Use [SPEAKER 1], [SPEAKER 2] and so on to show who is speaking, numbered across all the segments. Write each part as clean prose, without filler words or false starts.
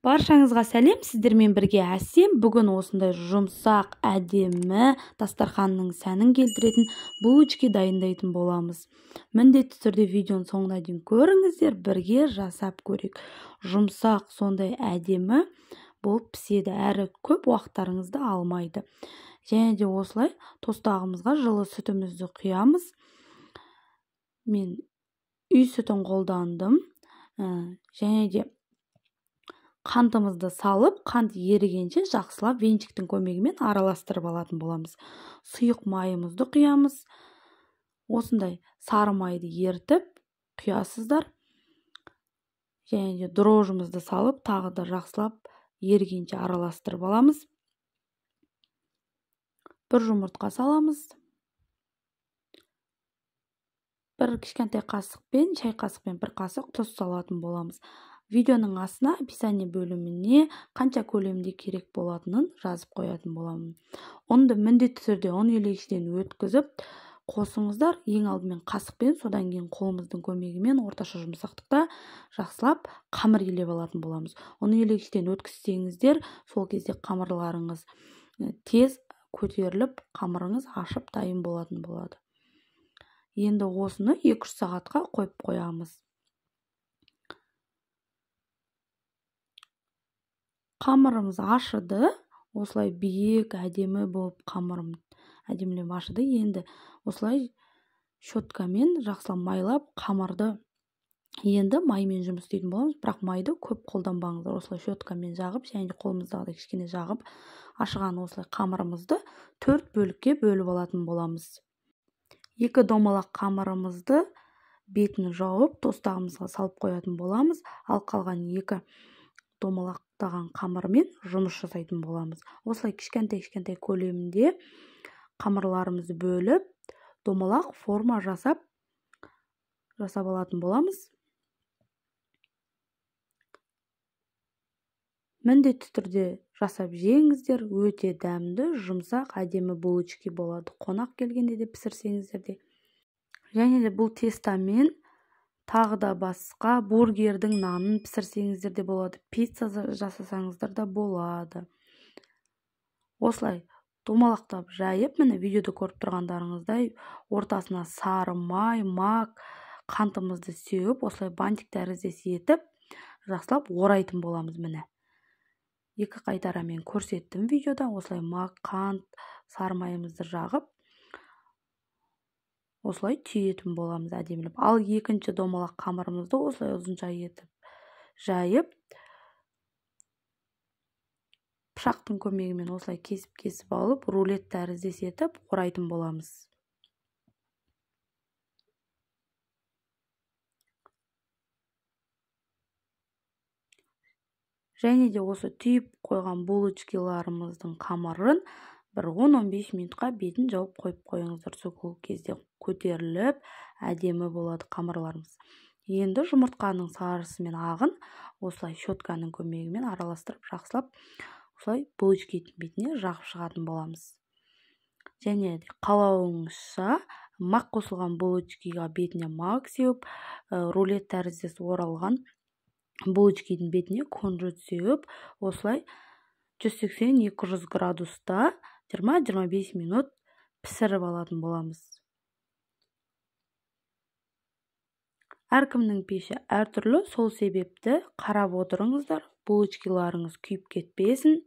[SPEAKER 1] Баршаңызға сәлем, сіздермен бірге әсем. Бүгін осындай жұмсақ, әдемі дастарханның сәнін келтіретін булочки дайындайтын боламыз. Міндетті түрде видеоның соңына дейін көріңіздер, бірге жасап көрейік. Жұмсақ, сондай әдемі болып піседі, әрі көп уақыттарыңызды алмайды. Және де осылай тостағымызға жылы сүтімізді құямыз. Мен үй сүтін қолдандым. Және де қантымызды салып, қант ерігенше жақсылап венчиктің көмегімен араластырып алатын боламыз. Сұйық майымызды құямыз. Осындай сары майды ертіп құясыздар. Және де дрожжымызды салып, тағы да жақсылап ерігенше араластырып аламыз. Бір жұмыртқа саламыз. Бір кішкентай қасықпен, шай қасықпен бір қасық тұз салатын боламыз. Видеоның астына описание бөліміне қанша көлемде керек болатынын жазып қоятын боламын. Онды міндетті түрде ұн елегіштен өткізіп қосыңыздар. Ең алдымен қасықпен, содан кейін қолымыздың көмегімен орташа жұмсақтықта жақсылап қамыр елеп алатын боламыз. Ұн елегіштен өткізсеңіздер, сол кезде қамырларыңыз тез көтеріліп, қамырыңыз ашып дайын болатын болады. Енді осыны 2-3 сағатқа қойып қоямыз. Қамырымыз ашыды. Осылай биік, әдемі болып қамырым әдемілеп ашыды. Енді осылай щеткамен жақсылап майлап қамырды. Енді маймен жұмыс істейтін боламыз, бірақ майды көп қолданбаңыздар. Осылай щеткамен жағып, және қолымыздағыдай кішкене жағып, ашыған осылай қамырымызды 4 бөлікке бөліп алатын боламыз. 2 домалақ қамырымызды бетін жауып, тостағымызға салып қоятын боламыз. Ал қалған 2 домалақтаған қамырмен жұмыс жасайтын боламыз. Осылай кішкентай көлемінде қамырларымызды бөліп, домалақ форма жасап алатын боламыз. Міндетті түрде жасап жеңіздер, өте дәмді, жұмсақ, әдемі булочки болады. Қонақ келгенде де пісірсеңіздер де. Және де бұл тестомен тағы да басқа бургердің нанын пісірсеңіздер де болады. Пицца жасасаңыздар да болады. Осылай домалақтап жайып, міне видеода көріп тұрғандарыңыздай ортасына сары май, мак, қантымызды сеуіп, осылай бантик тәріздес етіп, жақсылап орайтын боламыз міне. 2 қайтарамен көрсеттім видеода. Осылай мак, қант, сары майымызды жағып, осылай түйетін боламыз әдемілеп. Ал 2-ші домалақ қамырымызды осылай ұзынша етіп жайып, пышақтың көмегімен осылай кесіп алып, рулет тәріздес етіп орайтын боламыз. Және де осы түйіп қойған булочкиларымыздың қамырын бір 10-15 минутқа бетін жауып қойып қойыңыздар. Сол кезде көтеріліп, әдемі болады қамырларымыз. Енді жұмыртқаның сарысы мен ағын осылай щетканың көмегімен араластырып, жақсылап осылай булочкидің бетіне жағып шығатын боламыз. Және де қалауыңызша мак қосылған булочкиға бетіне мак сеуіп, рулет тәріздес оралған булочкидің бетіне кунжут сеуіп, осылай 180-200 градуста 20-25 минут пісіріп алатын боламыз. Әркімнің пеші әртүрлі, сол себепті қарап отырыңыздар, булочкиларыңыз күйіп кетпесін.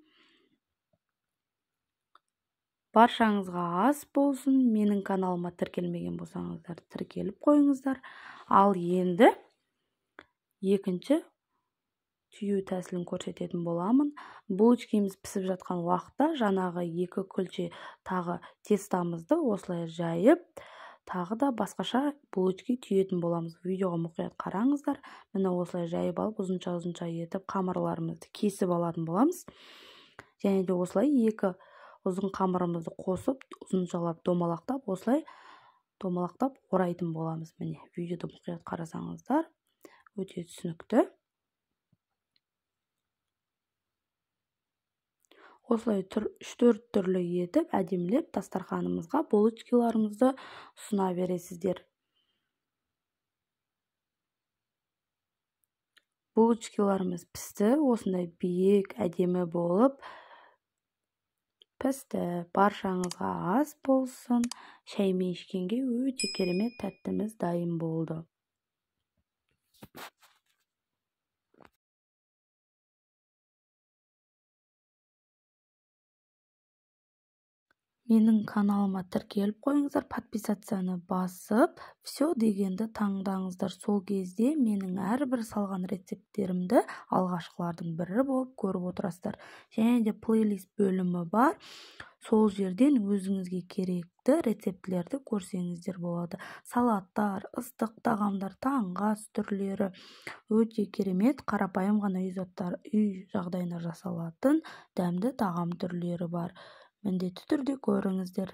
[SPEAKER 1] Баршаңызға ас болсын. Менің каналыма тіркелмеген болсаңыздар, тіркеліп қойыңыздар. Ал енді 2-ші түйу тәсілін көрсететін боламын. Булочкиміз пісіп жатқан уақытта жаңағы 2 күлше тағы тестамызды осылай жайып, тағы да басқаша булочки түйетін боламыз. Видеоға мұқият қараңыздар. Міне осылай жайып алып, ұзынша етіп қамырларымызды кесіп алатын боламыз. Және де осылай 2 ұзын қамырымызды қосып, ұзыншалап домалақтап, осылай домалақтап орайтын боламыз. Міне видеода мұқият қарасаңыздар, өте түсінікті. Осылай 3-4 түрлі етіп, әдемілеп дастарханымызға булочкиларымызды ұсына бересіздер. булочкаларымыз пісті, осындай биік әдемі болып пісті. Баршаңызға ас болсын. Шаймен ішкенге өте керемет тәттіміз дайын болды. Менің каналыма тіркеліп қойыңыздар, подписацияны басып, все дегенді таңдаңыздар. Сол кезде менің әрбір салған рецепттерімді алғашқылардың бірі болып көріп отырасыздар. Және де плейлист бөлімі бар. Сол жерден өзіңізге керекті рецептілерді көрсеңіздер болады. Салаттар, ыстық тағамдар, таңғы ас түрлері өте керемет, қарапайым ғана үй жағдайында жасалатын дәмді тағам түрлері бар. Міндетті түрде көріңіздер.